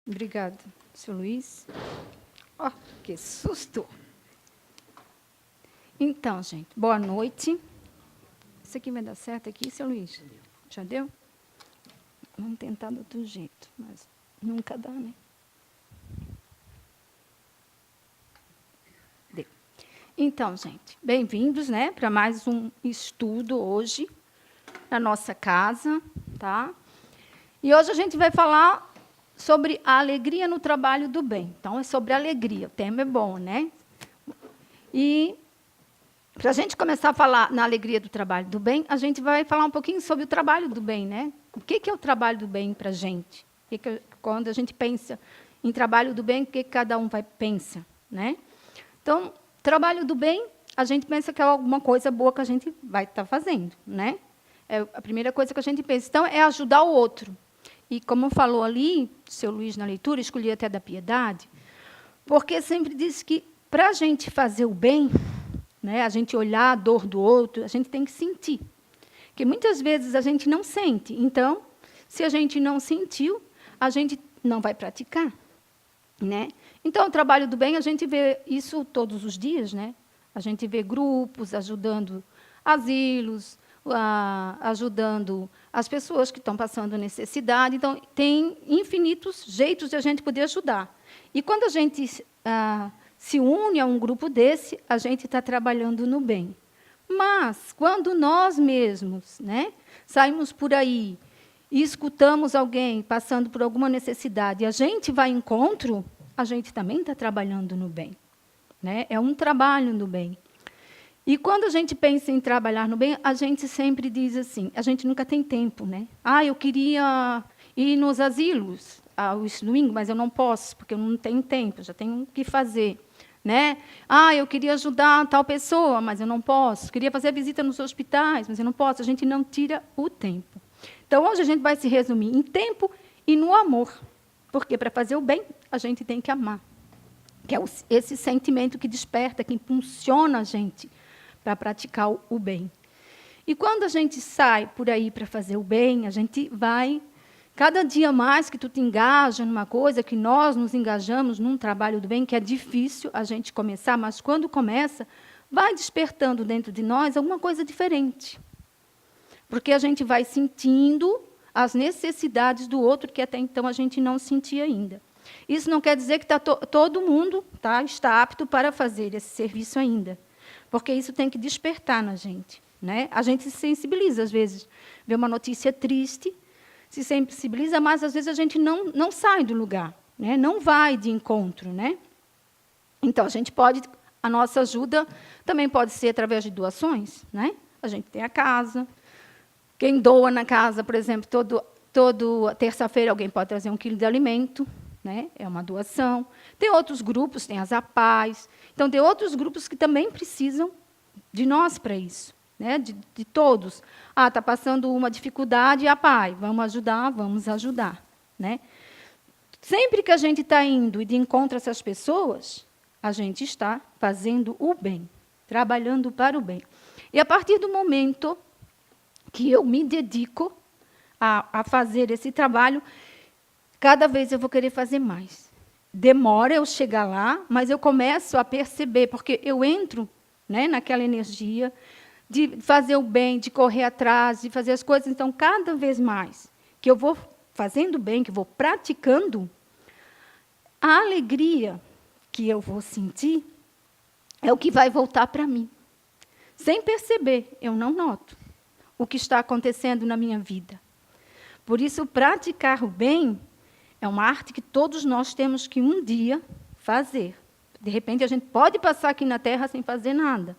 Obrigada, seu Luiz. Oh, que susto! Então, gente, boa noite. Isso aqui vai dar certo aqui, seu Luiz? Já deu? Vamos tentar do outro jeito, mas nunca dá, né? Deu. Então, gente, bem-vindos, né, para mais um estudo hoje na nossa casa, tá? E hoje a gente vai falar sobre a alegria no trabalho do bem. Então, é sobre alegria. O tema é bom, né? E para a gente começar a falar na alegria do trabalho do bem, a gente vai falar um pouquinho sobre o trabalho do bem, né? O que é o trabalho do bem para a gente? Quando a gente pensa em trabalho do bem, o que cada um pensa, né? Então, trabalho do bem, a gente pensa que é alguma coisa boa que a gente vai estar fazendo, né? É a primeira coisa que a gente pensa. Então, é ajudar o outro. E como falou ali, o seu Luiz na leitura, escolhi até da piedade, porque sempre diz que para a gente fazer o bem, né, a gente olhar a dor do outro, a gente tem que sentir. Porque muitas vezes a gente não sente. Então, se a gente não sentiu, a gente não vai praticar, né? Então, o trabalho do bem, a gente vê isso todos os dias, né? A gente vê grupos ajudando asilos, ajudando as pessoas que estão passando necessidade. Então, tem infinitos jeitos de a gente poder ajudar. E quando a gente se une a um grupo desse, a gente está trabalhando no bem. Mas, quando nós mesmos, né, saímos por aí e escutamos alguém passando por alguma necessidade e a gente vai ao encontro, a gente também está trabalhando no bem, né? É um trabalho no bem. E quando a gente pensa em trabalhar no bem, a gente sempre diz assim, a gente nunca tem tempo, né? Eu queria ir nos asilos aos domingos, mas eu não posso, porque eu não tenho tempo, já tenho o que fazer, né? Eu queria ajudar tal pessoa, mas eu não posso. Queria fazer visita nos hospitais, mas eu não posso. A gente não tira o tempo. Então, hoje a gente vai se resumir em tempo e no amor. Porque para fazer o bem, a gente tem que amar. Que é esse sentimento que desperta, que impulsiona a gente para praticar o bem. E quando a gente sai por aí para fazer o bem, a gente vai, cada dia mais que tu te engaja numa coisa, que nós nos engajamos num trabalho do bem, que é difícil a gente começar, mas quando começa, vai despertando dentro de nós alguma coisa diferente. Porque a gente vai sentindo as necessidades do outro, que até então a gente não sentia ainda. Isso não quer dizer que todo mundo está apto para fazer esse serviço ainda. Porque isso tem que despertar na gente, né? A gente se sensibiliza, às vezes, vê uma notícia triste, se sensibiliza, mas, às vezes, a gente não sai do lugar, né? Não vai de encontro, né? Então, a nossa ajuda também pode ser através de doações, né? A gente tem a casa. Quem doa na casa, por exemplo, toda terça-feira alguém pode trazer 1 quilo de alimento, né? É uma doação. Tem outros grupos, tem as APAES. Então, tem outros grupos que também precisam de nós para isso, né? De todos. Está passando uma dificuldade, APAE, vamos ajudar. Né? Sempre que a gente está indo e de encontro a essas pessoas, a gente está fazendo o bem, trabalhando para o bem. E, a partir do momento que eu me dedico a fazer esse trabalho, cada vez eu vou querer fazer mais. Demora eu chegar lá, mas eu começo a perceber, porque eu entro, né, naquela energia de fazer o bem, de correr atrás, de fazer as coisas. Então, cada vez mais que eu vou fazendo bem, que eu vou praticando, a alegria que eu vou sentir é o que vai voltar para mim. Sem perceber, eu não noto o que está acontecendo na minha vida. Por isso, praticar o bem é uma arte que todos nós temos que um dia fazer. De repente, a gente pode passar aqui na Terra sem fazer nada.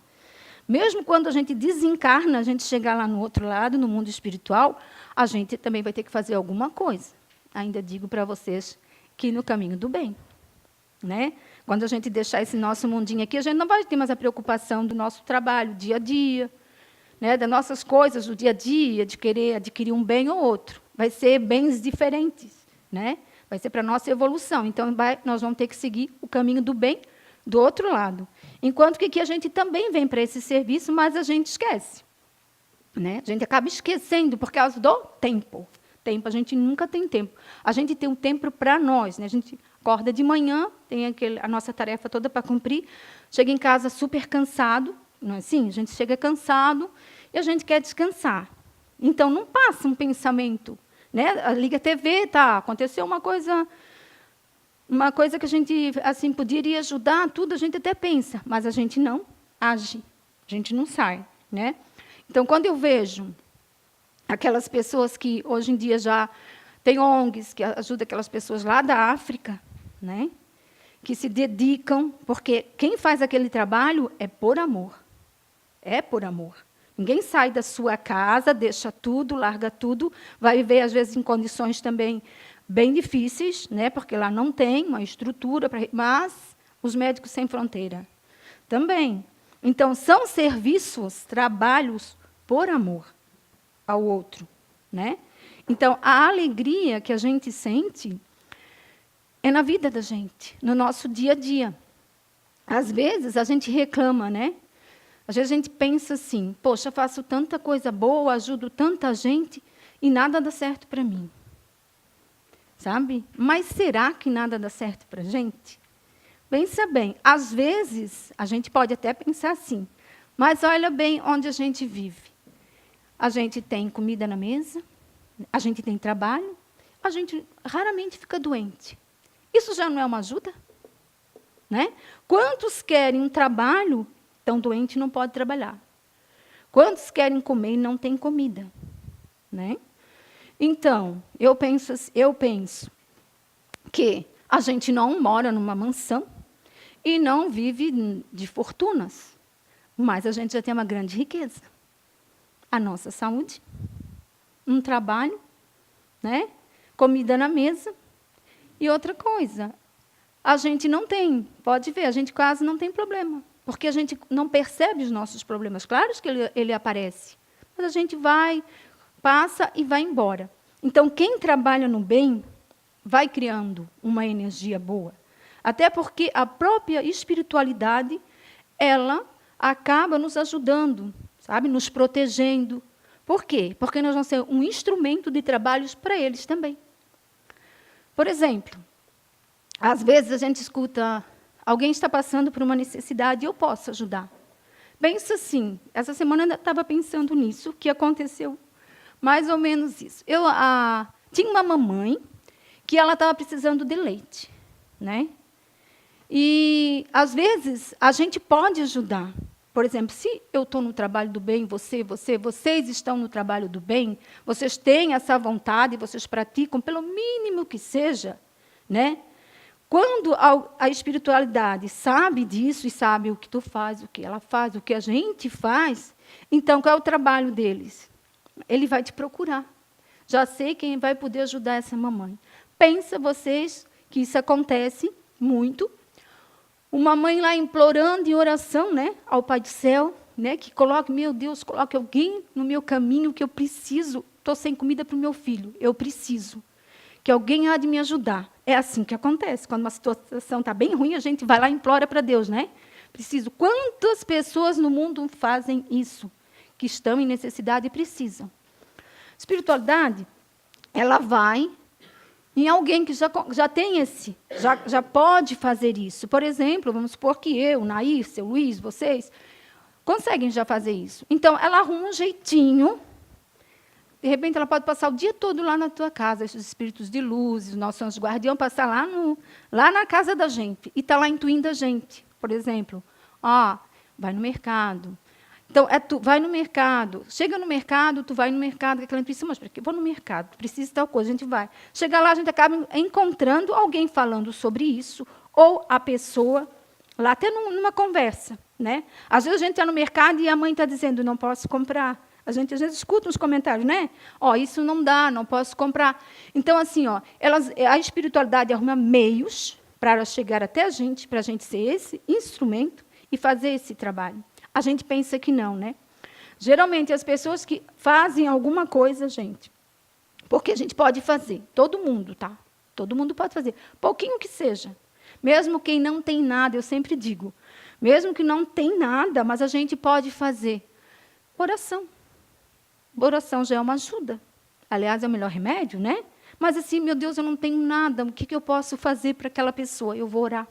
Mesmo quando a gente desencarna, a gente chegar lá no outro lado, no mundo espiritual, a gente também vai ter que fazer alguma coisa. Ainda digo para vocês que no caminho do bem. Né? Quando a gente deixar esse nosso mundinho aqui, a gente não vai ter mais a preocupação do nosso trabalho, dia a dia, né? Das nossas coisas do dia a dia, de querer adquirir um bem ou outro. Vai ser bens diferentes, né? Vai ser para a nossa evolução. Então, nós vamos ter que seguir o caminho do bem do outro lado. Enquanto que aqui a gente também vem para esse serviço, mas a gente esquece. Né? A gente acaba esquecendo por causa do tempo. tempo, a gente nunca tem tempo. A gente tem um tempo para nós, né? A gente acorda de manhã, tem a nossa tarefa toda para cumprir, chega em casa super cansado, não é assim? A gente chega cansado e a gente quer descansar. Então, não passa um pensamento, né? Liga a TV, tá, aconteceu uma coisa que a gente assim poderia ajudar, tudo a gente até pensa, mas a gente não age, a gente não sai, né? Então, quando eu vejo aquelas pessoas que hoje em dia já tem ONGs que ajudam aquelas pessoas lá da África, né? Que se dedicam, porque quem faz aquele trabalho é por amor. É por amor. Ninguém sai da sua casa, deixa tudo, larga tudo, vai viver, às vezes, em condições também bem difíceis, né? Porque lá não tem uma estrutura, mas os Médicos Sem Fronteira também. Então, são serviços, trabalhos por amor ao outro, né? Então, a alegria que a gente sente é na vida da gente, no nosso dia a dia. Às vezes, a gente reclama, né? Às vezes, a gente pensa assim, poxa, faço tanta coisa boa, ajudo tanta gente, e nada dá certo para mim. Sabe? Mas será que nada dá certo para a gente? Pensa bem, às vezes, a gente pode até pensar assim, mas olha bem onde a gente vive. A gente tem comida na mesa, a gente tem trabalho, a gente raramente fica doente. Isso já não é uma ajuda? Né? Quantos querem um trabalho, estão doentes e não podem trabalhar? Quantos querem comer e não têm comida? Né? Então, eu penso que a gente não mora numa mansão e não vive de fortunas, mas a gente já tem uma grande riqueza. A nossa saúde, um trabalho, né? Comida na mesa. E outra coisa, a gente não tem, pode ver, a gente quase não tem problema, porque a gente não percebe os nossos problemas. Claro que ele aparece, mas a gente vai, passa e vai embora. Então, quem trabalha no bem vai criando uma energia boa. Até porque a própria espiritualidade, ela acaba nos ajudando, sabe, nos protegendo. Por quê? Porque nós vamos ser um instrumento de trabalhos para eles também. Por exemplo, às vezes a gente escuta, alguém está passando por uma necessidade e eu posso ajudar. Pensa assim, essa semana eu estava pensando nisso, que aconteceu mais ou menos isso. Tinha uma mamãe que ela estava precisando de leite, né? E, às vezes, a gente pode ajudar. Por exemplo, se eu estou no trabalho do bem, vocês estão no trabalho do bem, vocês têm essa vontade, vocês praticam, pelo mínimo que seja, né? Quando a espiritualidade sabe disso e sabe o que tu faz, o que ela faz, o que a gente faz, então, qual é o trabalho deles? Ele vai te procurar. Já sei quem vai poder ajudar essa mamãe. Pensa vocês que isso acontece muito. Uma mãe lá implorando em oração, né, ao Pai do Céu, né, que coloque, meu Deus, coloque alguém no meu caminho que eu preciso. Estou sem comida para o meu filho, eu preciso. Que alguém há de me ajudar. É assim que acontece. Quando uma situação está bem ruim, a gente vai lá e implora para Deus, né? Preciso. Quantas pessoas no mundo fazem isso? Que estão em necessidade e precisam. Espiritualidade, ela vai em alguém que já tem já pode fazer isso. Por exemplo, vamos supor que eu, Nair, seu Luiz, vocês, conseguem já fazer isso. Então, ela arruma um jeitinho. De repente, ela pode passar o dia todo lá na tua casa, esses espíritos de luz, os nossos anjos guardião, passar lá na casa da gente, e está lá intuindo a gente. Por exemplo, vai no mercado. Então, tu vai no mercado, chega no mercado, tu vai no mercado, que aquela intuição, mas para que vou no mercado? Precisa de tal coisa, a gente vai. Chega lá, a gente acaba encontrando alguém falando sobre isso, ou a pessoa, lá até numa conversa. Né? Às vezes a gente está no mercado e a mãe está dizendo, não posso comprar. A gente, às vezes, escuta uns comentários, né? Isso não dá, não posso comprar. Então, assim, a espiritualidade arruma meios para chegar até a gente, para a gente ser esse instrumento e fazer esse trabalho. A gente pensa que não, né? Geralmente, as pessoas que fazem alguma coisa, gente, porque a gente pode fazer, todo mundo, tá? Todo mundo pode fazer, pouquinho que seja. Mesmo quem não tem nada, eu sempre digo, mesmo que não tem nada, mas a gente pode fazer oração. Oração já é uma ajuda. Aliás, é o melhor remédio, né? Mas assim, meu Deus, eu não tenho nada, o que eu posso fazer para aquela pessoa? Eu vou orar.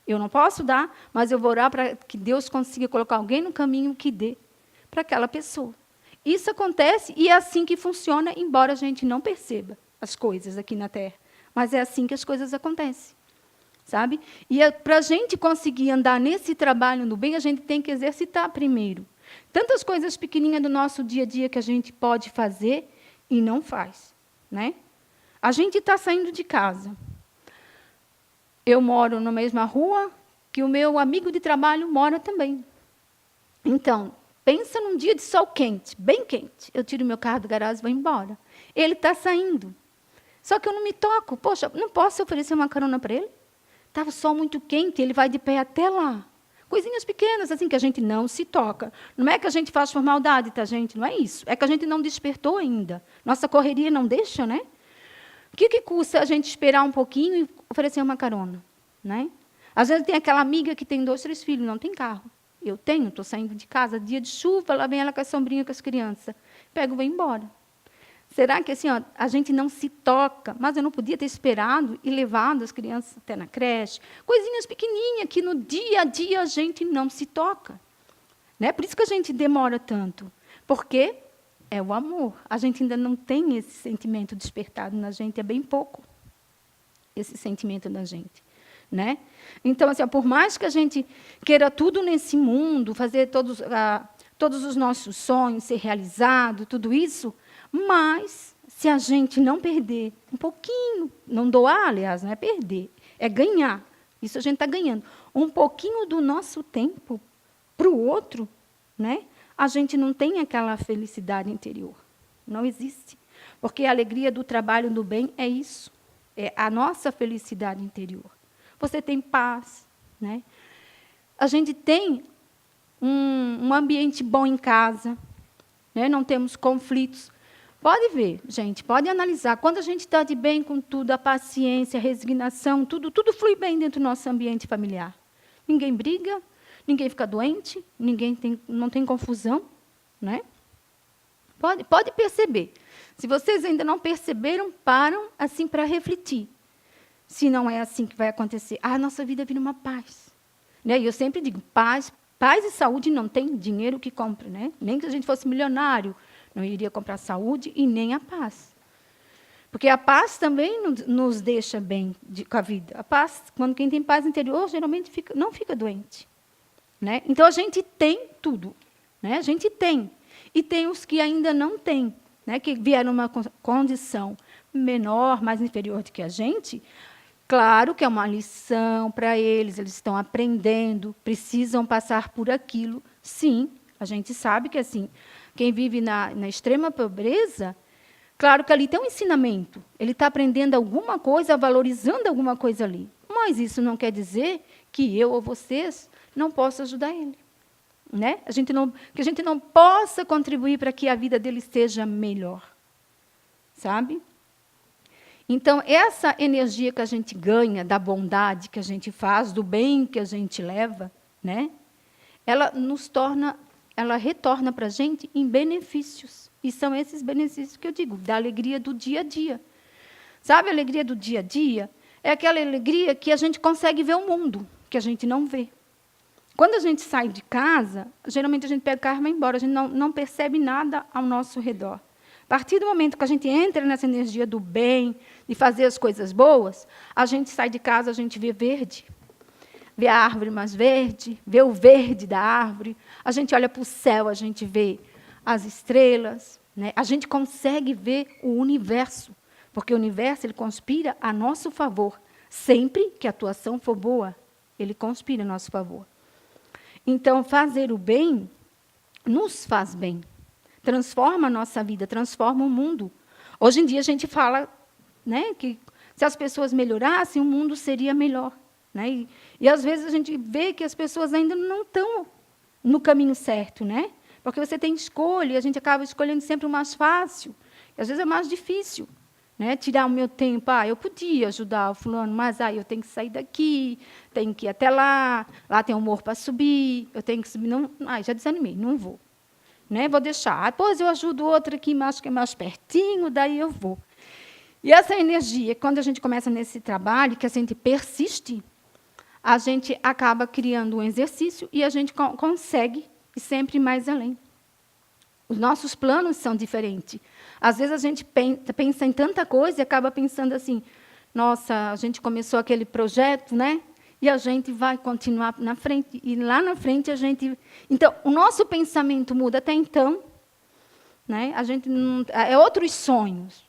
Eu não posso dar, mas eu vou orar para que Deus consiga colocar alguém no caminho que dê para aquela pessoa. Isso acontece e é assim que funciona, embora a gente não perceba as coisas aqui na Terra. Mas é assim que as coisas acontecem, sabe? E para a gente conseguir andar nesse trabalho no bem, a gente tem que exercitar primeiro. Tantas coisas pequenininhas do nosso dia a dia que a gente pode fazer e não faz, né? A gente está saindo de casa. Eu moro na mesma rua que o meu amigo de trabalho mora também. Então, pensa num dia de sol quente, bem quente. Eu tiro meu carro do garagem e vou embora. Ele está saindo. Só que eu não me toco. Poxa, não posso oferecer uma carona para ele? Estava o sol muito quente, ele vai de pé até lá. Coisinhas pequenas, assim, que a gente não se toca. Não é que a gente faz por maldade, tá, gente? Não é isso. É que a gente não despertou ainda. Nossa correria não deixa, né? O que custa a gente esperar um pouquinho e oferecer uma carona? Né? Às vezes tem aquela amiga que tem 2, 3 filhos, não tem carro. Eu tenho, estou saindo de casa, dia de chuva, lá vem ela com a sombrinha com as crianças. Pego e vou embora. Será que assim, ó, a gente não se toca? Mas eu não podia ter esperado e levado as crianças até na creche. Coisinhas pequenininhas que no dia a dia a gente não se toca. Né? Por isso que a gente demora tanto. Porque é o amor. A gente ainda não tem esse sentimento despertado na gente, é bem pouco esse sentimento da gente. Né? Então, assim, por mais que a gente queira tudo nesse mundo, fazer todos os nossos sonhos ser realizados, tudo isso, mas se a gente não perder um pouquinho, não doar, aliás, não é perder, é ganhar. Isso a gente está ganhando. Um pouquinho do nosso tempo para o outro, né? A gente não tem aquela felicidade interior. Não existe. Porque a alegria do trabalho do bem é isso. É a nossa felicidade interior. Você tem paz, né? A gente tem um ambiente bom em casa, né? Não temos conflitos. Pode ver, gente, pode analisar. Quando a gente está de bem com tudo, a paciência, a resignação, tudo flui bem dentro do nosso ambiente familiar. Ninguém briga, ninguém fica doente, não tem confusão, né? Pode perceber. Se vocês ainda não perceberam, param assim para refletir. Se não é assim que vai acontecer, a nossa vida vira uma paz. Né? E eu sempre digo, paz e saúde não tem dinheiro que compre. Né? Nem que a gente fosse milionário, não iria comprar saúde e nem a paz. Porque a paz também nos deixa bem com a vida. A paz, quando quem tem paz interior, geralmente não fica doente. Né? Então, a gente tem tudo. Né? A gente tem. E tem os que ainda não têm, né? Que vieram numa condição menor, mais inferior do que a gente. Claro que é uma lição para eles estão aprendendo, precisam passar por aquilo. Sim, a gente sabe que assim, quem vive na extrema pobreza, claro que ali tem um ensinamento. Ele está aprendendo alguma coisa, valorizando alguma coisa ali. Mas isso não quer dizer que eu ou vocês não possam ajudar ele. Né? Que a gente não possa contribuir para que a vida dele seja melhor. Sabe? Então, essa energia que a gente ganha, da bondade que a gente faz, do bem que a gente leva, né? Ela retorna para a gente em benefícios. E são esses benefícios que eu digo, da alegria do dia a dia. Sabe a alegria do dia a dia? É aquela alegria que a gente consegue ver o mundo, que a gente não vê. Quando a gente sai de casa, geralmente a gente pega o carro e vai embora, a gente não percebe nada ao nosso redor. A partir do momento que a gente entra nessa energia do bem, de fazer as coisas boas, a gente sai de casa, a gente vê verde. Vê a árvore mais verde, vê o verde da árvore. A gente olha para o céu, a gente vê as estrelas. Né? A gente consegue ver o universo, porque o universo ele conspira a nosso favor. Sempre que a atuação for boa, ele conspira a nosso favor. Então, fazer o bem nos faz bem. Transforma a nossa vida, transforma o mundo. Hoje em dia a gente fala, né, que se as pessoas melhorassem, o mundo seria melhor. Né? E às vezes a gente vê que as pessoas ainda não estão no caminho certo. Né? Porque você tem escolha, e a gente acaba escolhendo sempre o mais fácil. E às vezes é mais difícil. Né? Tirar o meu tempo, eu podia ajudar o fulano, mas eu tenho que sair daqui, tenho que ir até lá tem um morro para subir, eu tenho que subir. Não, já desanimei, não vou. né? Vou deixar. Depois eu ajudo outro aqui, que é mais pertinho, daí eu vou. E essa energia, quando a gente começa nesse trabalho, que a gente persiste, a gente acaba criando um exercício e a gente consegue ir sempre mais além. Os nossos planos são diferentes. Às vezes a gente pensa em tanta coisa e acaba pensando assim, nossa, a gente começou aquele projeto, né? E a gente vai continuar na frente. E lá na frente a gente... Então, o nosso pensamento muda até então. Né? A gente não... É outros sonhos.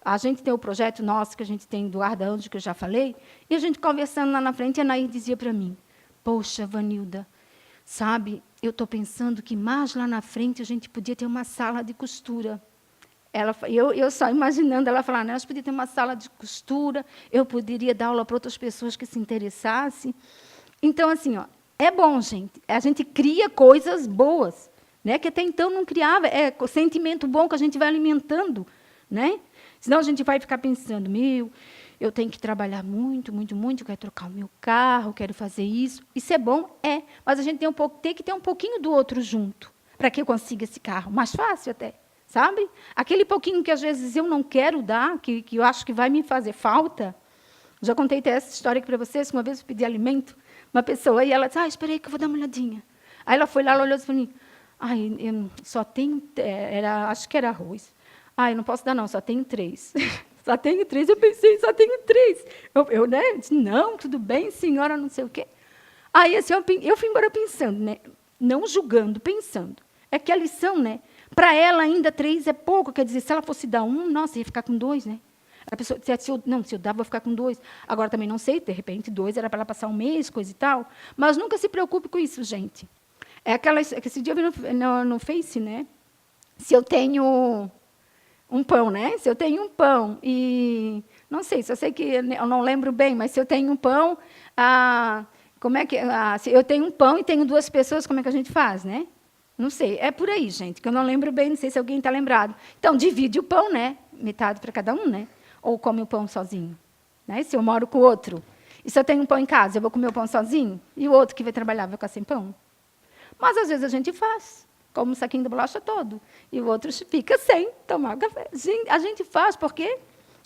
A gente tem o projeto nosso, que a gente tem do Ardanjo, que eu já falei, e a gente conversando lá na frente, a Anaí dizia para mim, poxa, Vanilda, sabe, eu estou pensando que mais lá na frente a gente podia ter uma sala de costura. Eu só imaginando ela falar, nós podíamos ter uma sala de costura, eu poderia dar aula para outras pessoas que se interessassem. Então, assim, ó, é bom, gente. A gente cria coisas boas, né, que até então não criava. É o sentimento bom que a gente vai alimentando, né? Senão a gente vai ficar pensando, eu tenho que trabalhar muito, muito, muito, eu quero trocar o meu carro, quero fazer isso. Isso é bom? É. Mas a gente tem que ter um pouquinho do outro junto, para que eu consiga esse carro. Mais fácil até, sabe? Aquele pouquinho que, às vezes, eu não quero dar, que eu acho que vai me fazer falta. Já contei até essa história aqui para vocês, que uma vez eu pedi alimento, uma pessoa, e ela disse, espera aí que eu vou dar uma olhadinha. Aí ela foi lá, ela olhou e falou, eu só tenho, acho que era arroz. Eu não posso dar, não, só tenho 3. Só tenho 3, eu pensei, só tenho 3. Eu né, disse, não, tudo bem, senhora, não sei o quê. Aí, assim, eu fui embora pensando, né, não julgando, pensando. É que a lição, né, para ela ainda 3 é pouco, quer dizer, se ela fosse dar 1, nossa, ia ficar com 2, né? A pessoa disse, se eu dar, vou ficar com 2. Agora, também não sei, de repente, 2 era para ela passar um mês, coisa e tal. Mas nunca se preocupe com isso, gente. É que esse dia eu vi no Face, né, se eu tenho... um pão, né? Se eu tenho um pão e... Não sei, só sei que eu não lembro bem, mas se eu tenho um pão, como é que... se eu tenho um pão e tenho 2 pessoas, como é que a gente faz, né? Não sei, é por aí, gente, que eu não lembro bem, não sei se alguém está lembrado. Então, divide o pão, né? Metade para cada um, né? Ou come o pão sozinho. Né? Se eu moro com o outro, e se eu tenho um pão em casa, eu vou comer o pão sozinho? E o outro que vai trabalhar vai ficar sem pão? Mas, às vezes, a gente faz. Como um saquinho de bolacha todo. E o outro fica sem tomar café. A gente faz porque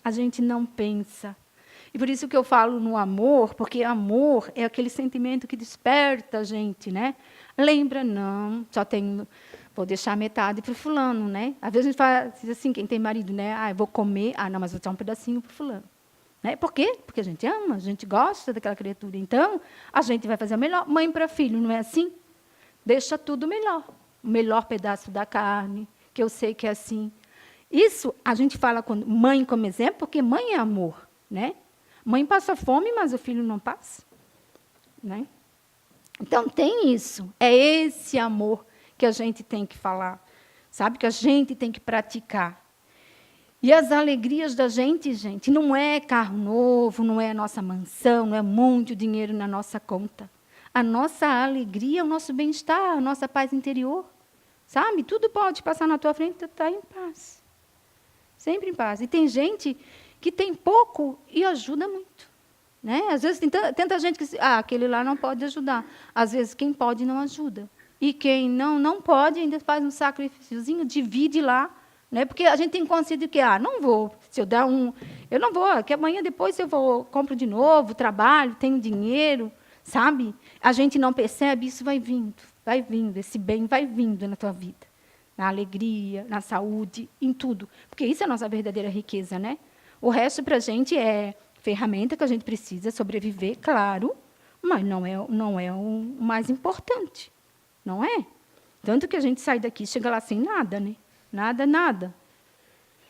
a gente não pensa. E por isso que eu falo no amor, porque amor é aquele sentimento que desperta a gente, né? Lembra, não, só tenho... Vou deixar metade para o fulano, né? Às vezes a gente faz assim, quem tem marido, né? Eu vou comer, não, mas vou deixar um pedacinho para o fulano. Né? Por quê? Porque a gente ama, a gente gosta daquela criatura. Então, a gente vai fazer o melhor. Mãe para filho, não é assim? Deixa tudo melhor. O melhor pedaço da carne, que eu sei que é assim. Isso a gente fala com mãe como exemplo, porque mãe é amor, né? Mãe passa fome, mas o filho não passa, né? Então tem isso, é esse amor que a gente tem que falar, sabe? Que a gente tem que praticar. E as alegrias da gente, não é carro novo, não é a nossa mansão, não é muito dinheiro na nossa conta. A nossa alegria é o nosso bem-estar, a nossa paz interior. Sabe? Tudo pode passar na tua frente e tu está em paz. Sempre em paz. E tem gente que tem pouco e ajuda muito. Né? Às vezes tem tanta gente que diz, aquele lá não pode ajudar. Às vezes quem pode não ajuda. E quem não pode ainda faz um sacrifíciozinho, divide lá. Né? Porque a gente tem consciência de que, não vou, se eu der eu não vou, que amanhã depois eu compro de novo, trabalho, tenho dinheiro, sabe? A gente não percebe, isso vai vindo, esse bem vai vindo na tua vida. Na alegria, na saúde, em tudo. Porque isso é a nossa verdadeira riqueza, né? O resto, para a gente, é ferramenta que a gente precisa sobreviver, claro, mas não é o mais importante. Não é? Tanto que a gente sai daqui e chega lá sem nada, né? Nada.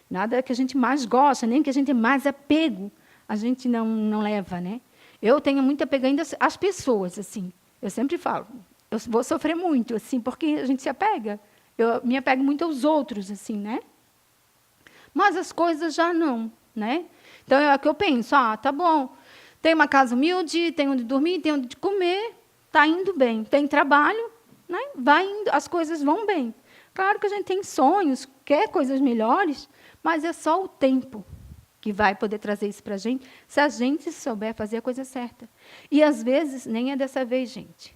Nada que a gente mais gosta, nem que a gente mais apego, a gente não leva, né? Eu tenho muito apego ainda às pessoas, assim. Eu sempre falo, eu vou sofrer muito, assim, porque a gente se apega. Eu me apego muito aos outros, assim, né? Mas as coisas já não, né? Então, é o que eu penso, tá bom, tem uma casa humilde, tem onde dormir, tem onde comer, está indo bem. Tem trabalho, né? Vai indo, as coisas vão bem. Claro que a gente tem sonhos, quer coisas melhores, mas é só o tempo que vai poder trazer isso para a gente, se a gente souber fazer a coisa certa. E, às vezes, nem é dessa vez, gente.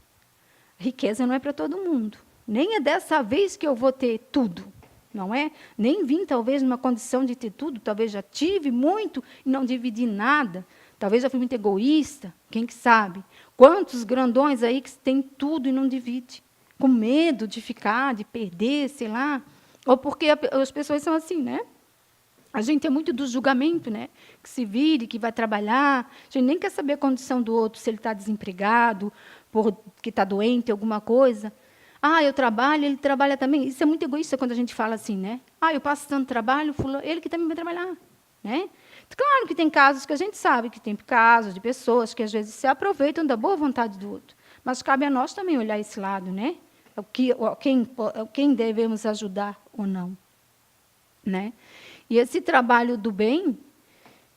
Riqueza não é para todo mundo. Nem é dessa vez que eu vou ter tudo, não é? Nem vim, talvez, numa condição de ter tudo. Talvez já tive muito e não dividi nada. Talvez já fui muito egoísta, quem que sabe? Quantos grandões aí que têm tudo e não divide? Com medo de ficar, de perder, sei lá. Ou porque as pessoas são assim, né? A gente é muito do julgamento, né? Que se vire, que vai trabalhar. A gente nem quer saber a condição do outro, se ele está desempregado, porque está doente, alguma coisa. Ah, eu trabalho, ele trabalha também. Isso é muito egoísta quando a gente fala assim, né? Ah, eu passo tanto trabalho, fulano, ele que também vai trabalhar, né? Claro que tem casos que a gente sabe que tem casos de pessoas que às vezes se aproveitam da boa vontade do outro. Mas cabe a nós também olhar esse lado, né? Quem devemos ajudar ou não, né? E esse trabalho do bem,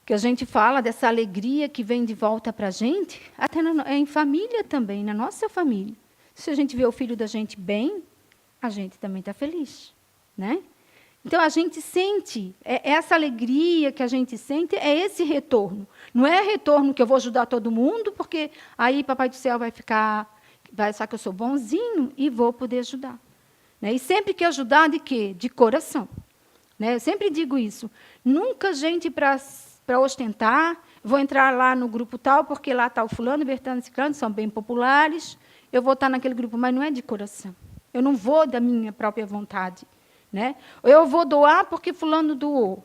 que a gente fala dessa alegria que vem de volta para a gente, até em família também, na nossa família. Se a gente vê o filho da gente bem, a gente também está feliz, né? Então, a gente sente, essa alegria que a gente sente é esse retorno. Não é retorno que eu vou ajudar todo mundo, porque aí Papai do Céu vai achar que eu sou bonzinho e vou poder ajudar. Né? E sempre que ajudar, de quê? De coração. Né? Eu sempre digo isso. Nunca gente para ostentar, vou entrar lá no grupo tal, porque lá está o fulano, Bertano e Ciclano, são bem populares, eu vou estar naquele grupo, mas não é de coração. Eu não vou da minha própria vontade. Né? Eu vou doar porque fulano doou.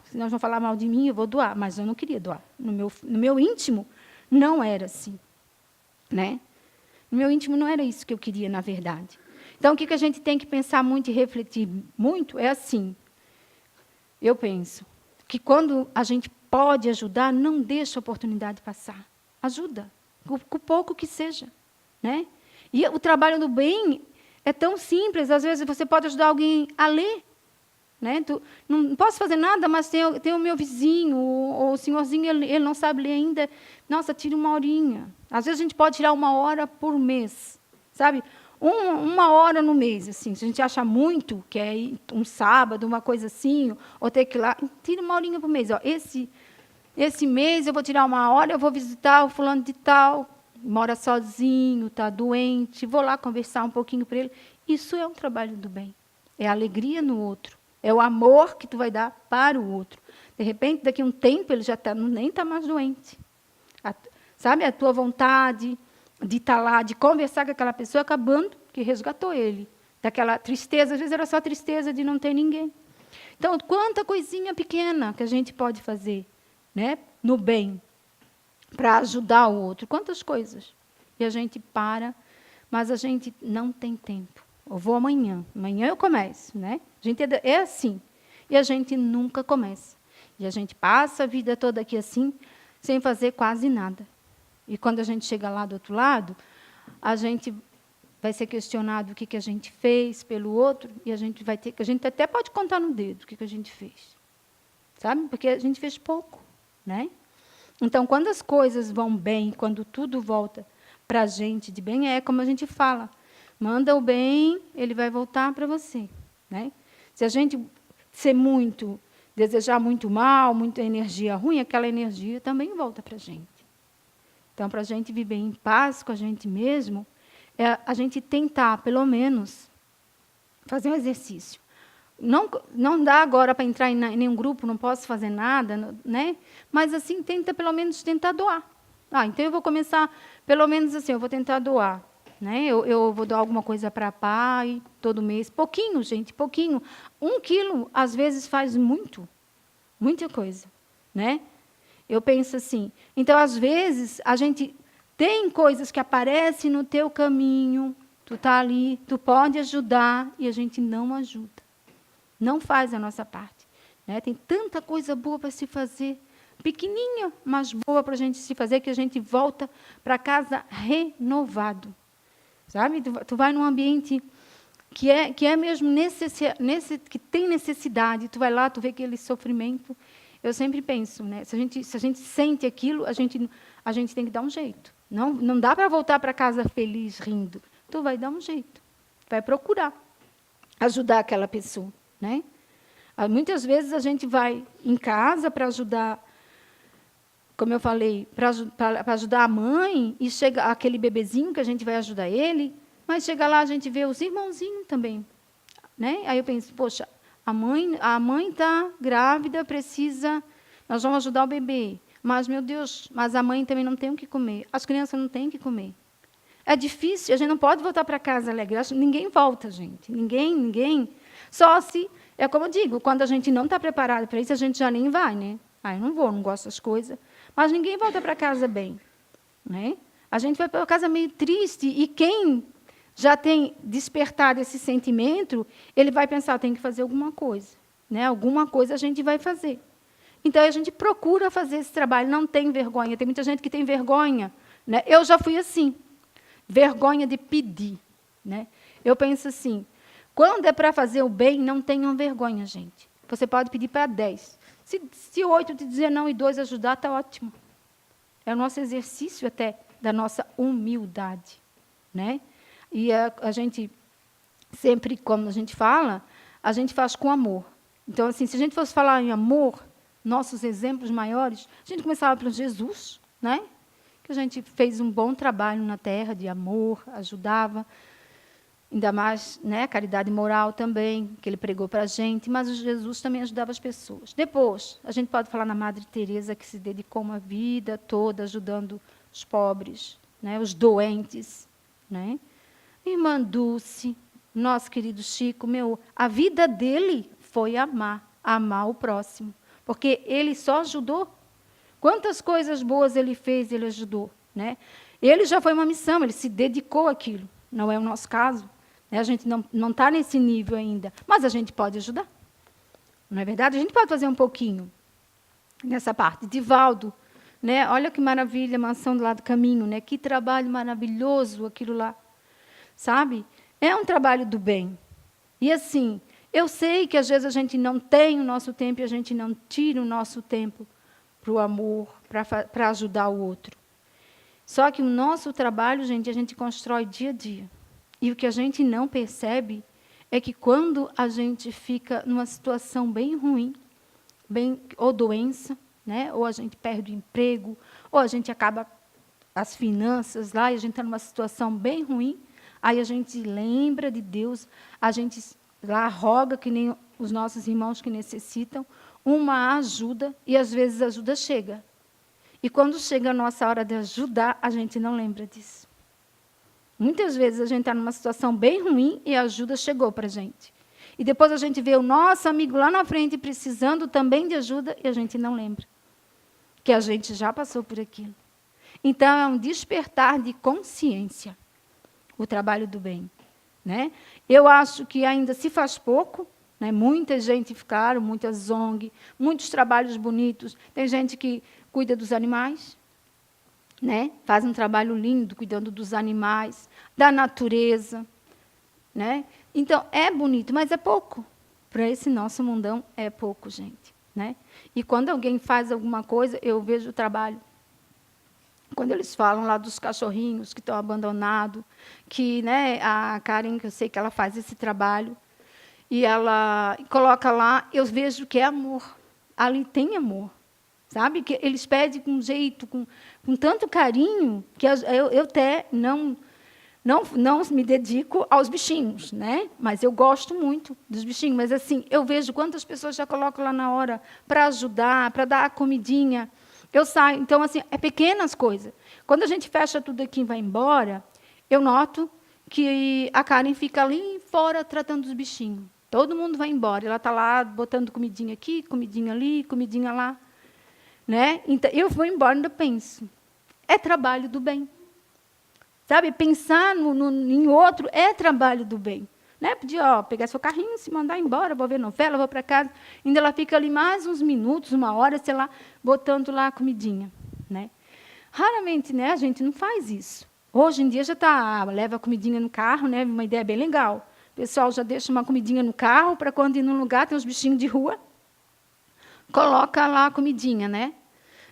Se nós vão falar mal de mim, eu vou doar. Mas eu não queria doar. No meu íntimo, não era assim. Né? No meu íntimo, não era isso que eu queria, na verdade. Então, o que a gente tem que pensar muito e refletir muito é assim. Eu penso que quando a gente pode ajudar, não deixa a oportunidade passar. Ajuda, com pouco que seja. Né? E o trabalho do bem é tão simples, às vezes você pode ajudar alguém a ler. Né? Não posso fazer nada, mas tem o meu vizinho, ou o senhorzinho, ele não sabe ler ainda. Nossa, tira uma horinha. Às vezes a gente pode tirar 1 hora por mês. Sabe? 1 hora no mês. Assim. Se a gente acha muito, que é um sábado, uma coisa assim, ou ter que ir lá, tira 1 horinha por mês. Ó, esse mês eu vou tirar 1 hora, eu vou visitar o fulano de tal, mora sozinho, está doente, vou lá conversar um pouquinho para ele. Isso é um trabalho do bem. É a alegria no outro. É o amor que tu vai dar para o outro. De repente, daqui a um tempo, ele já nem está mais doente. Sabe, a tua vontade de estar lá, de conversar com aquela pessoa, acabando, que resgatou ele. Daquela tristeza, às vezes era só tristeza de não ter ninguém. Então, quanta coisinha pequena que a gente pode fazer, né, no bem, para ajudar o outro. Quantas coisas. E a gente para, mas a gente não tem tempo. Eu vou amanhã eu começo. Né? A gente é assim. E a gente nunca começa. E a gente passa a vida toda aqui assim, sem fazer quase nada. E quando a gente chega lá do outro lado, a gente vai ser questionado o que a gente fez pelo outro, e a gente até pode contar no dedo o que a gente fez. Sabe? Porque a gente fez pouco. Né? Então, quando as coisas vão bem, quando tudo volta para a gente de bem, é como a gente fala. Manda o bem, ele vai voltar para você. Né? Se a gente desejar muito mal, muita energia ruim, aquela energia também volta para a gente. Então, para a gente viver em paz com a gente mesmo, é a gente tentar, pelo menos, fazer um exercício. Não dá agora para entrar em nenhum grupo, não posso fazer nada, né? Mas assim, tenta pelo menos tentar doar. Então eu vou começar, pelo menos assim, eu vou tentar doar. Né? Eu vou doar alguma coisa para pai, todo mês. Pouquinho, gente, pouquinho. 1 quilo, às vezes, faz muita coisa. Né? Eu penso assim. Então, às vezes, a gente tem coisas que aparecem no teu caminho, tu está ali, tu pode ajudar, e a gente não ajuda. Não faz a nossa parte. Né? Tem tanta coisa boa para se fazer, pequenininha, mas boa para a gente se fazer, que a gente volta para casa renovado. Sabe? Tu vai num ambiente que é mesmo que tem necessidade, tu vai lá, tu vê aquele sofrimento. Eu sempre penso, né? Se a gente sente aquilo, a gente tem que dar um jeito. Não dá para voltar para casa feliz, rindo. Tu vai dar um jeito. Vai procurar ajudar aquela pessoa. Né? Muitas vezes a gente vai em casa para ajudar, como eu falei, para ajudar a mãe, e chega aquele bebezinho que a gente vai ajudar ele, Mas chega lá, a gente vê os irmãozinhos também, né? Aí eu penso, poxa, a mãe está grávida, precisa, nós vamos ajudar o bebê. Mas, meu Deus, mas a mãe também não tem o que comer. As crianças não têm o que comer. É difícil, a gente não pode voltar para casa alegre. Ninguém volta, gente. Ninguém. Só se, é como eu digo, quando a gente não está preparado para isso, a gente já nem vai, né? Eu não vou, não gosto das coisas. Mas ninguém volta para casa bem, né? A gente vai para casa meio triste, e quem já tem despertado esse sentimento, ele vai pensar, tem que fazer alguma coisa, né? Alguma coisa a gente vai fazer. Então, a gente procura fazer esse trabalho, não tem vergonha. Tem muita gente que tem vergonha, né? Eu já fui assim, vergonha de pedir, né? Eu penso assim, quando é para fazer o bem, não tenham vergonha, gente. Você pode pedir para 10. Se 8 te dizer não e 2 ajudar, está ótimo. É o nosso exercício até da nossa humildade, né? E a gente, sempre, como a gente faz com amor. Então, assim, se a gente fosse falar em amor, nossos exemplos maiores, a gente começava por Jesus, né? Que a gente fez um bom trabalho na terra de amor, ajudava, ainda mais, né, caridade moral também, que ele pregou para a gente, mas Jesus também ajudava as pessoas. Depois, a gente pode falar na Madre Teresa, que se dedicou uma vida toda ajudando os pobres, né, os doentes, né? Irmã Dulce, nosso querido Chico, a vida dele foi amar o próximo. Porque ele só ajudou. Quantas coisas boas ele fez, ele ajudou, né? Ele já foi uma missão, ele se dedicou àquilo. Não é o nosso caso, né? A gente não está nesse nível ainda, mas a gente pode ajudar. Não é verdade? A gente pode fazer um pouquinho nessa parte. Divaldo, né? Olha que maravilha, a mansão do lado do caminho, né? Que trabalho maravilhoso aquilo lá. Sabe? É um trabalho do bem. E assim, eu sei que às vezes a gente não tem o nosso tempo e a gente não tira o nosso tempo para o amor, para ajudar o outro. Só que o nosso trabalho, gente, a gente constrói dia a dia. E o que a gente não percebe é que quando a gente fica numa situação bem ruim, ou doença, né? Ou a gente perde o emprego, ou a gente acaba as finanças lá e a gente está numa situação bem ruim, aí a gente lembra de Deus, a gente lá roga, que nem os nossos irmãos que necessitam, uma ajuda, e às vezes a ajuda chega. E quando chega a nossa hora de ajudar, a gente não lembra disso. Muitas vezes a gente está numa situação bem ruim e a ajuda chegou para a gente. E depois a gente vê o nosso amigo lá na frente precisando também de ajuda e a gente não lembra. Que a gente já passou por aquilo. Então, é um despertar de consciência, o trabalho do bem, né? Eu acho que ainda se faz pouco, né? Muita gente ficaram, muitas ONG, muitos trabalhos bonitos. Tem gente que cuida dos animais, né? Faz um trabalho lindo, cuidando dos animais, da natureza, né? Então, é bonito, mas é pouco. Para esse nosso mundão, é pouco, gente, né? E quando alguém faz alguma coisa, eu vejo o trabalho. Quando eles falam lá dos cachorrinhos que estão abandonados, que, né, a Karen, que eu sei que ela faz esse trabalho, e ela coloca lá, eu vejo que é amor. Ali tem amor. Sabe? Que eles pedem com jeito, com tanto carinho, que eu até não me dedico aos bichinhos, né? Mas eu gosto muito dos bichinhos. Mas, assim, eu vejo quantas pessoas já colocam lá na hora para ajudar, para dar a comidinha. Eu saio. Então, assim, é pequenas coisas. Quando a gente fecha tudo aqui e vai embora, eu noto que a Karen fica ali fora tratando dos bichinhos. Todo mundo vai embora. Ela está lá botando comidinha aqui, comidinha ali, comidinha lá. Né? Então, eu vou embora e ainda penso. É trabalho do bem. Sabe? Pensar em outro é trabalho do bem. Né? Podia pegar seu carrinho, se mandar embora, vou ver novela, vou para casa. Ainda ela fica ali mais uns minutos, uma hora, sei lá, botando lá a comidinha. Né? Raramente, né, a gente não faz isso. Hoje em dia já leva a comidinha no carro, né? Uma ideia bem legal. O pessoal já deixa uma comidinha no carro para quando ir num lugar, tem uns bichinhos de rua, coloca lá a comidinha, né?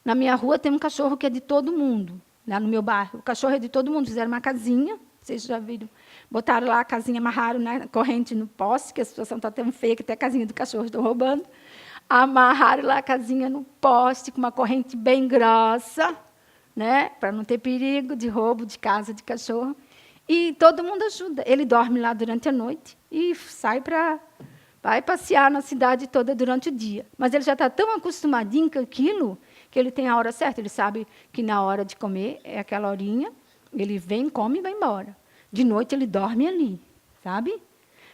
Na minha rua tem um cachorro que é de todo mundo, lá no meu bairro. O cachorro é de todo mundo. Fizeram uma casinha, vocês já viram, botaram lá a casinha, amarraram na corrente no poste, que a situação está tão feia que até a casinha do cachorro estão roubando. Amarraram lá a casinha no poste com uma corrente bem grossa, né, para não ter perigo de roubo de casa de cachorro. E todo mundo ajuda. Ele dorme lá durante a noite e vai passear na cidade toda durante o dia. Mas ele já está tão acostumadinho com aquilo que ele tem a hora certa. Ele sabe que na hora de comer é aquela horinha. Ele vem, come e vai embora. De noite ele dorme ali, sabe?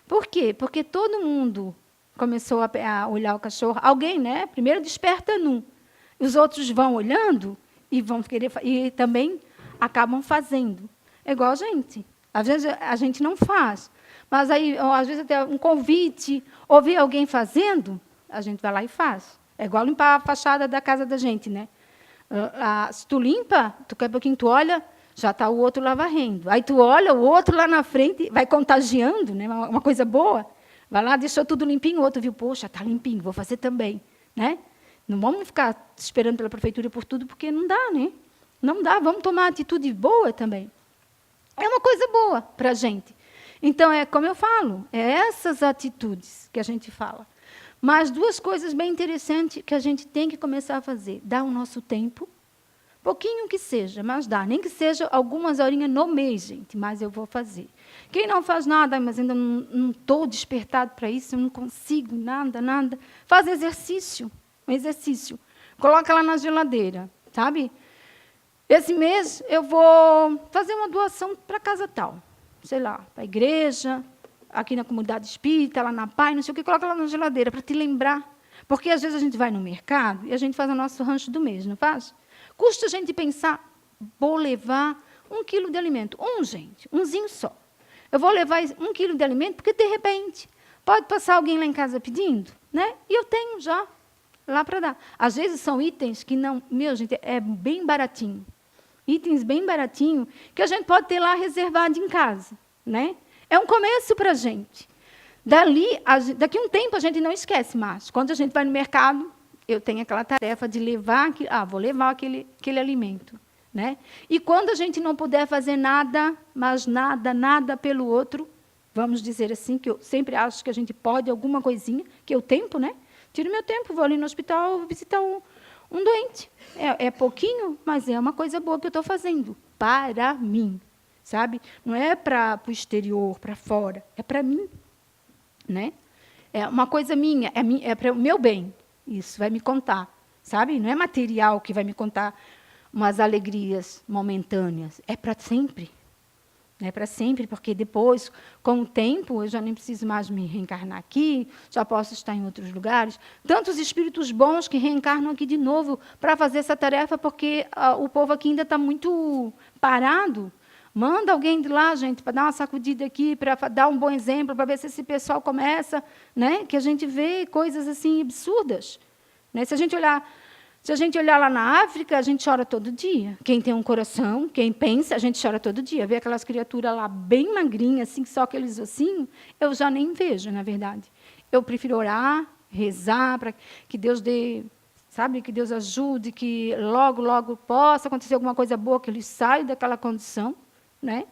Por quê? Porque todo mundo começou a olhar o cachorro. Alguém, né? Primeiro desperta num. Os outros vão olhando e vão querer e também acabam fazendo. É igual a gente. Às vezes a gente não faz. Mas aí, às vezes, até um convite, ouvir alguém fazendo, a gente vai lá e faz. É igual limpar a fachada da casa da gente, né? Se tu limpa, tu quer um pouquinho, tu olha, já está o outro lá varrendo. Aí tu olha, o outro lá na frente, vai contagiando, né? Uma coisa boa. Vai lá, deixou tudo limpinho, o outro viu, poxa, está limpinho, vou fazer também. Né? Não vamos ficar esperando pela prefeitura por tudo, porque não dá, né? Não dá, vamos tomar atitude boa também. É uma coisa boa para a gente. Então, é como eu falo, é essas atitudes que a gente fala. Mas duas coisas bem interessantes que a gente tem que começar a fazer. Dar o nosso tempo, pouquinho que seja, mas dá. Nem que seja algumas horinhas no mês, gente, mas eu vou fazer. Quem não faz nada, mas ainda não estou despertado para isso, eu não consigo nada, faz exercício, um exercício. Coloca lá na geladeira, sabe? Esse mês eu vou fazer uma doação para casa tal, sei lá, para a igreja, aqui na comunidade espírita, lá na PAI, não sei o que, coloca lá na geladeira para te lembrar. Porque às vezes a gente vai no mercado e a gente faz o nosso rancho do mês, não faz? Custa a gente pensar, vou levar 1 quilo de alimento. Gente, umzinho só. Eu vou levar 1 quilo de alimento porque, de repente, pode passar alguém lá em casa pedindo, né? E eu tenho já lá para dar. Às vezes são itens que não... Meu, gente, é bem baratinho. Itens bem baratinho que a gente pode ter lá reservado em casa, né? É um começo para a gente. Daqui a um tempo a gente não esquece mais. Quando a gente vai no mercado, eu tenho aquela tarefa de levar, vou levar aquele alimento, né? E quando a gente não puder fazer nada, mas nada pelo outro, vamos dizer assim, que eu sempre acho que a gente pode alguma coisinha, que é o tempo, né? Tiro meu tempo, vou ali no hospital visitar um doente. É pouquinho, mas é uma coisa boa que eu estou fazendo para mim, sabe? Não é para o exterior, para fora, é para mim, né? É uma coisa minha, é para o meu bem. Isso vai me contar, sabe? Não é material que vai me contar umas alegrias momentâneas, é para sempre. É para sempre, porque depois, com o tempo, eu já nem preciso mais me reencarnar aqui, já posso estar em outros lugares. Tantos espíritos bons que reencarnam aqui de novo para fazer essa tarefa, porque o povo aqui ainda está muito parado. Manda alguém de lá, gente, para dar uma sacudida aqui, para dar um bom exemplo, para ver se esse pessoal começa, né? Que a gente vê coisas assim absurdas. Né? Se a gente olhar lá na África, a gente chora todo dia. Quem tem um coração, quem pensa, a gente chora todo dia. Vê aquelas criaturas lá bem magrinhas, assim, só aqueles ossinhos, eu já nem vejo, na verdade. Eu prefiro orar, rezar, para que Deus dê, sabe, que Deus ajude, que logo possa acontecer alguma coisa boa, que eles saiam daquela condição, né?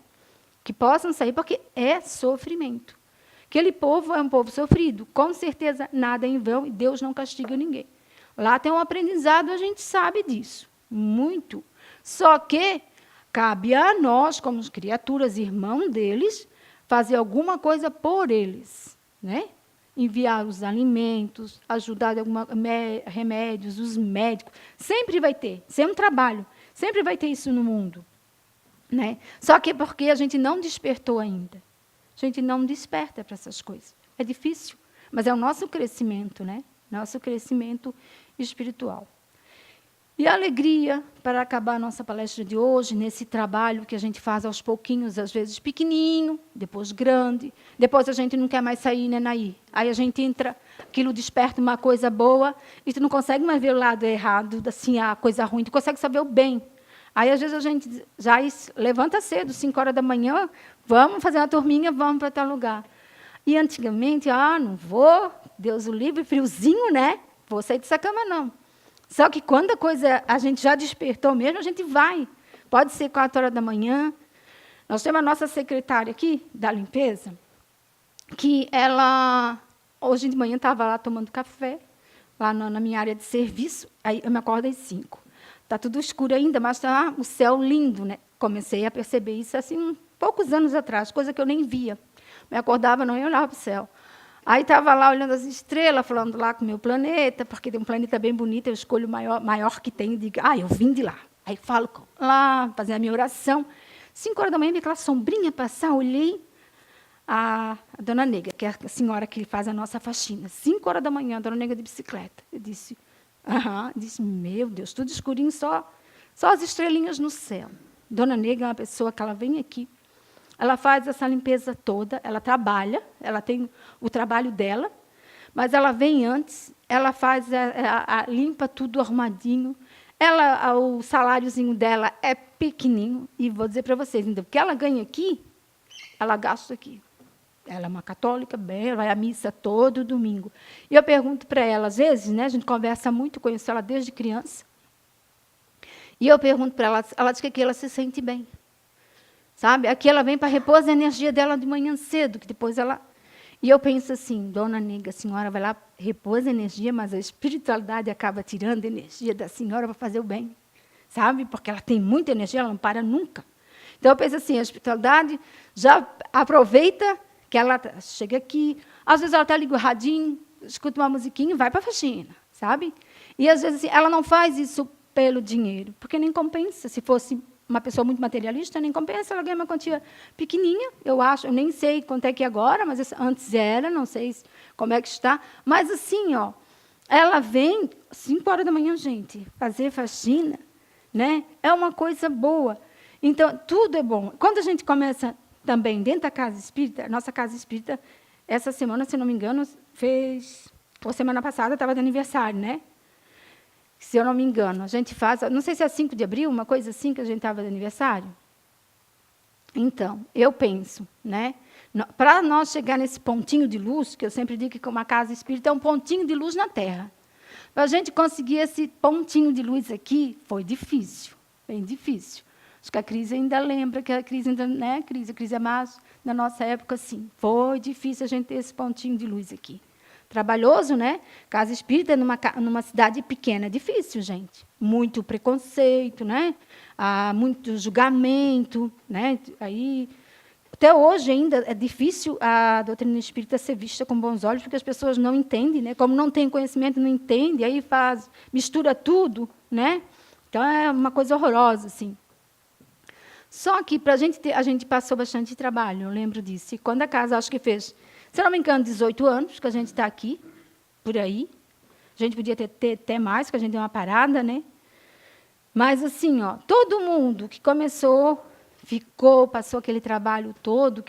Que possam sair, porque é sofrimento. Aquele povo é um povo sofrido. Com certeza, nada é em vão, e Deus não castiga ninguém. Lá tem um aprendizado, a gente sabe disso, muito. Só que cabe a nós, como criaturas, irmãos deles, fazer alguma coisa por eles, né? Enviar os alimentos, ajudar de remédios, os médicos. Sempre vai ter, isso é um trabalho, sempre vai ter isso no mundo. Né? Só que porque a gente não despertou ainda. A gente não desperta para essas coisas. É difícil, mas é o nosso crescimento, né? Nosso crescimento espiritual. E a alegria, para acabar a nossa palestra de hoje, nesse trabalho que a gente faz aos pouquinhos, às vezes pequenininho, depois grande, depois a gente não quer mais sair, né, Naí? Aí a gente entra, aquilo desperta uma coisa boa, e tu não consegue mais ver o lado errado, assim, a coisa ruim, tu consegue só ver o bem. Aí, às vezes, a gente já levanta cedo, 5 horas da manhã, vamos fazer uma turminha, vamos para tal lugar. E antigamente, não vou, Deus o livre, friozinho, né? Vou sair dessa cama, não. Só que quando a gente já despertou mesmo, a gente vai. Pode ser 4 horas da manhã. Nós temos a nossa secretária aqui, da limpeza, que ela, hoje de manhã, estava lá tomando café, lá na minha área de serviço, aí eu me acordo às 5. Está tudo escuro ainda, mas está o céu lindo, né? Comecei a perceber isso assim, poucos anos atrás, coisa que eu nem via. Me acordava, não ia olhar para o céu. Aí estava lá olhando as estrelas, falando lá com o meu planeta, porque tem um planeta bem bonito, eu escolho o maior que tem, e digo, eu vim de lá. Aí falo lá, fazer a minha oração. 5 horas da manhã, vi aquela sombrinha passar, olhei, a dona Negra, que é a senhora que faz a nossa faxina. 5 horas da manhã, a dona Negra de bicicleta. Eu disse, disse, meu Deus, tudo escurinho, só as estrelinhas no céu. Dona Negra é uma pessoa que ela vem aqui, ela faz essa limpeza toda, ela trabalha, ela tem o trabalho dela, mas ela vem antes, ela faz, limpa tudo arrumadinho, o saláriozinho dela é pequenininho, e vou dizer para vocês, então, o que ela ganha aqui, ela gasta aqui. Ela é uma católica, ela vai à missa todo domingo. E eu pergunto para ela, às vezes, né, a gente conversa muito, conheço ela desde criança, e eu pergunto para ela, ela diz que aqui ela se sente bem. Sabe? Aqui ela vem para repor a energia dela de manhã cedo, que depois ela... E eu penso assim, dona Negra, a senhora vai lá, repôs a energia, mas a espiritualidade acaba tirando a energia da senhora para fazer o bem. Sabe? Porque ela tem muita energia, ela não para nunca. Então, eu penso assim, a espiritualidade já aproveita que ela chega aqui, às vezes ela está ali no radinho, escuta uma musiquinha e vai para a faxina, sabe? E, às vezes, assim, ela não faz isso pelo dinheiro, porque nem compensa. Se fosse uma pessoa muito materialista, nem compensa, ela ganha uma quantia pequenininha, eu acho, eu nem sei quanto é que é agora, mas antes era, não sei como é que está. Mas, assim, ela vem 5 horas da manhã, gente, fazer faxina, né? É uma coisa boa. Então, tudo é bom. Quando a gente começa também dentro da casa espírita, nossa casa espírita, essa semana, se não me engano, ou semana passada, estava de aniversário, né? Se eu não me engano, a gente faz, não sei se é 5 de abril, uma coisa assim, que a gente estava de aniversário. Então, eu penso, né? Para nós chegar nesse pontinho de luz, que eu sempre digo que uma casa espírita é um pontinho de luz na Terra. Para a gente conseguir esse pontinho de luz aqui, foi difícil, bem difícil. Acho que a Cris ainda lembra, que a Cris ainda, né, a Cris é mais, na nossa época, sim. Foi difícil a gente ter esse pontinho de luz aqui. Trabalhoso, né? Casa espírita numa cidade pequena é difícil, gente. Muito preconceito, né? Muito julgamento, né? Aí, até hoje ainda é difícil a doutrina espírita ser vista com bons olhos, porque as pessoas não entendem, né? Como não tem conhecimento, não entende, aí mistura tudo, né? Então é uma coisa horrorosa, assim. Só que para a gente passou bastante trabalho, eu lembro disso. E quando a casa, acho que fez, se não me engano, 18 anos que a gente está aqui, por aí. A gente podia ter até mais, porque a gente deu uma parada, né? Mas, assim, todo mundo que começou, passou aquele trabalho todo.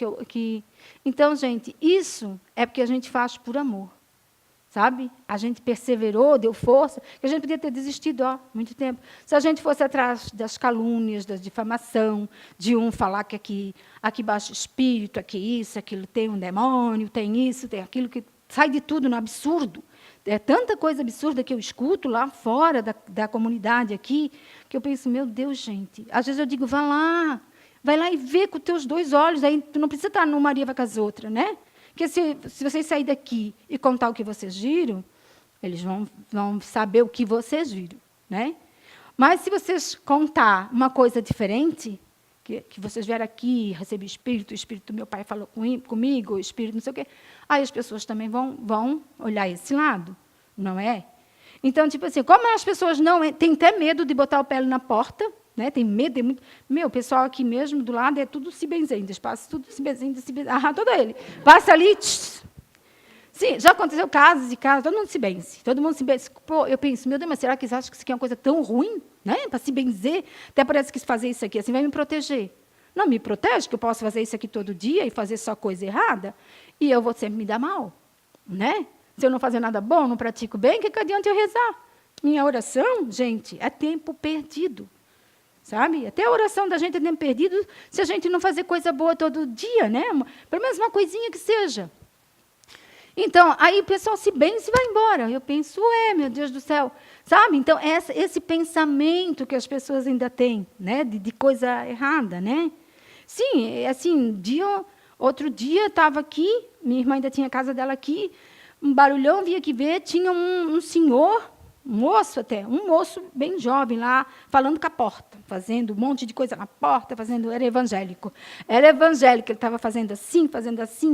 Então, gente, isso é porque a gente faz por amor. Sabe? A gente perseverou, deu força, que a gente podia ter desistido há muito tempo. Se a gente fosse atrás das calúnias, da difamação, de falar que aqui baixa espírito, aqui isso, aquilo, tem um demônio, tem isso, tem aquilo, que sai de tudo no absurdo. É tanta coisa absurda que eu escuto lá fora da comunidade aqui, que eu penso, meu Deus, gente. Às vezes eu digo, vai lá e vê com os teus 2 olhos, aí tu não precisa estar numa Maria vai com as outras, né? Porque se vocês saírem daqui e contar o que vocês viram, eles vão saber o que vocês viram, né? Mas se vocês contar uma coisa diferente, que vocês vieram aqui, receber o espírito do meu pai falou comigo, o espírito não sei o quê, aí as pessoas também vão olhar esse lado, não é? Então, tipo assim, como as pessoas têm até medo de botar o pé na porta, né? Tem medo, muito. O pessoal aqui mesmo, do lado, é tudo se benzendo, passa tudo se benzendo, todo ele. Passa ali, sim, já aconteceu casos e casos, todo mundo se benze. Pô, eu penso, meu Deus, mas será que eles acham que isso aqui é uma coisa tão ruim, né? Para se benzer? Até parece que fazer isso aqui assim vai me proteger. Não me protege, que eu posso fazer isso aqui todo dia e fazer só coisa errada, e eu vou sempre me dar mal, né? Se eu não fazer nada bom, não pratico bem, que adianta eu rezar? Minha oração, gente, é tempo perdido. Sabe? Até a oração da gente é tempo perdido se a gente não fazer coisa boa todo dia, né? Pelo menos uma coisinha que seja. Então, aí o pessoal se benze e vai embora. Eu penso, meu Deus do céu. Sabe? Então, esse pensamento que as pessoas ainda têm, né? De coisa errada, né? Sim, assim, outro dia estava aqui, minha irmã ainda tinha a casa dela aqui, um barulhão, vinha aqui ver, tinha um senhor, moço bem jovem lá, falando com a porta, fazendo um monte de coisa na porta, era evangélico. Era evangélico, ele estava fazendo assim,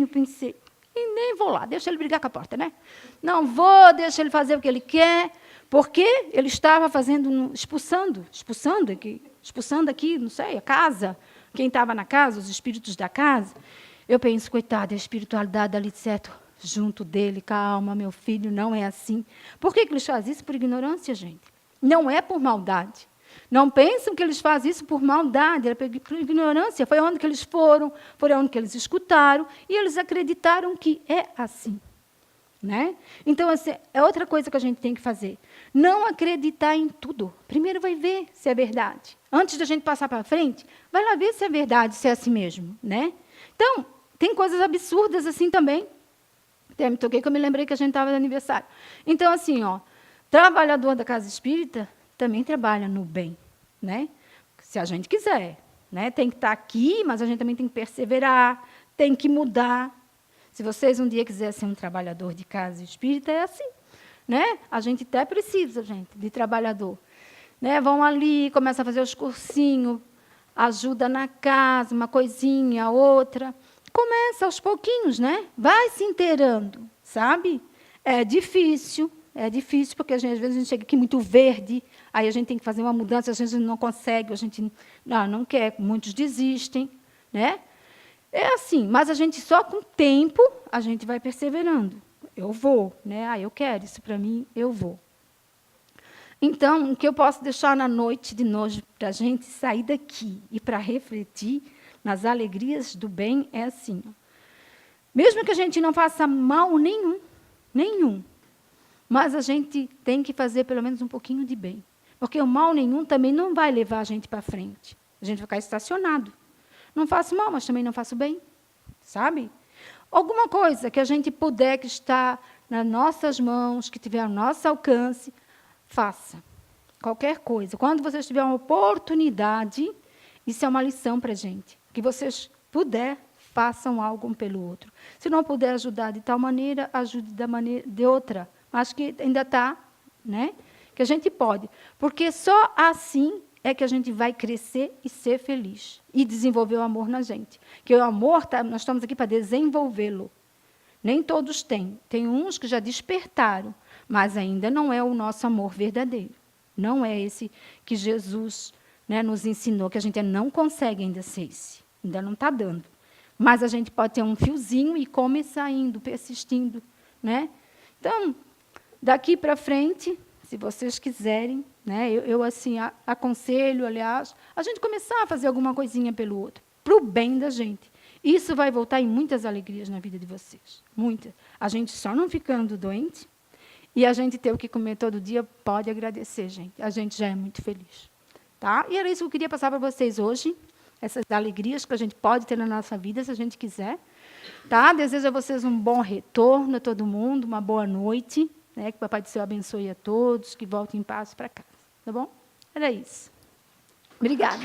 eu pensei, e nem vou lá, deixa ele brigar com a porta, né? Não vou, deixa ele fazer o que ele quer, porque ele estava expulsando aqui, não sei, a casa, quem estava na casa, os espíritos da casa. Eu penso, coitado, a espiritualidade ali certo, junto dele, calma, meu filho, não é assim. Por que eles fazem isso? Por ignorância, gente. Não é por maldade. Não pensam que eles fazem isso por maldade, é por ignorância. Foi onde que eles foram, foi onde que eles escutaram, e eles acreditaram que é assim. Né? Então, assim, é outra coisa que a gente tem que fazer. Não acreditar em tudo. Primeiro vai ver se é verdade. Antes da gente passar para frente, vai lá ver se é verdade, se é assim mesmo. Né? Então, tem coisas absurdas assim também. Até me toquei que eu me lembrei que a gente estava de aniversário. Então, assim, trabalhador da casa espírita também trabalha no bem. Né? Se a gente quiser. Né? Tem que estar aqui, mas a gente também tem que perseverar, tem que mudar. Se vocês um dia quiserem ser um trabalhador de casa espírita, é assim. Né? A gente até precisa, gente, de trabalhador. Né? Vão ali, começam a fazer os cursinhos, ajuda na casa, uma coisinha, outra. Começa aos pouquinhos, né? Vai se inteirando, sabe? É difícil, porque às vezes a gente chega aqui muito verde, aí a gente tem que fazer uma mudança, a gente não consegue, a gente não quer, muitos desistem, né? É assim, mas a gente só com o tempo a gente vai perseverando. Eu vou, né? Eu quero isso para mim, eu vou. Então, o que eu posso deixar na noite de hoje para a gente sair daqui e para refletir nas alegrias do bem é assim. Mesmo que a gente não faça mal nenhum, mas a gente tem que fazer pelo menos um pouquinho de bem. Porque o mal nenhum também não vai levar a gente para frente. A gente vai ficar estacionado. Não faço mal, mas também não faço bem, sabe? Alguma coisa que a gente puder, que está nas nossas mãos, que tiver ao nosso alcance, faça. Qualquer coisa. Quando vocês tiverem uma oportunidade, isso é uma lição para a gente. Que vocês puder, façam algo um pelo outro. Se não puder ajudar de tal maneira, ajude de outra. Acho que ainda está, né? Que a gente pode. Porque só assim é que a gente vai crescer e ser feliz. E desenvolver o amor na gente. Que o amor, nós estamos aqui para desenvolvê-lo. Nem todos têm. Tem uns que já despertaram, mas ainda não é o nosso amor verdadeiro. Não é esse que Jesus, né, nos ensinou, que a gente não consegue ainda ser esse. Ainda não está dando. Mas a gente pode ter um fiozinho e começar indo, persistindo. Né? Então, daqui para frente, se vocês quiserem, né, eu assim, aconselho, aliás, a gente começar a fazer alguma coisinha pelo outro, para o bem da gente. Isso vai voltar em muitas alegrias na vida de vocês. Muitas. A gente só não ficando doente e a gente ter o que comer todo dia, pode agradecer, gente. A gente já é muito feliz. Tá? E era isso que eu queria passar para vocês hoje, essas alegrias que a gente pode ter na nossa vida, se a gente quiser. Tá? Desejo a vocês um bom retorno a todo mundo, uma boa noite. Né, que o Papai do Céu abençoe a todos, que voltem em paz para casa. Tá bom? Era isso. Obrigada.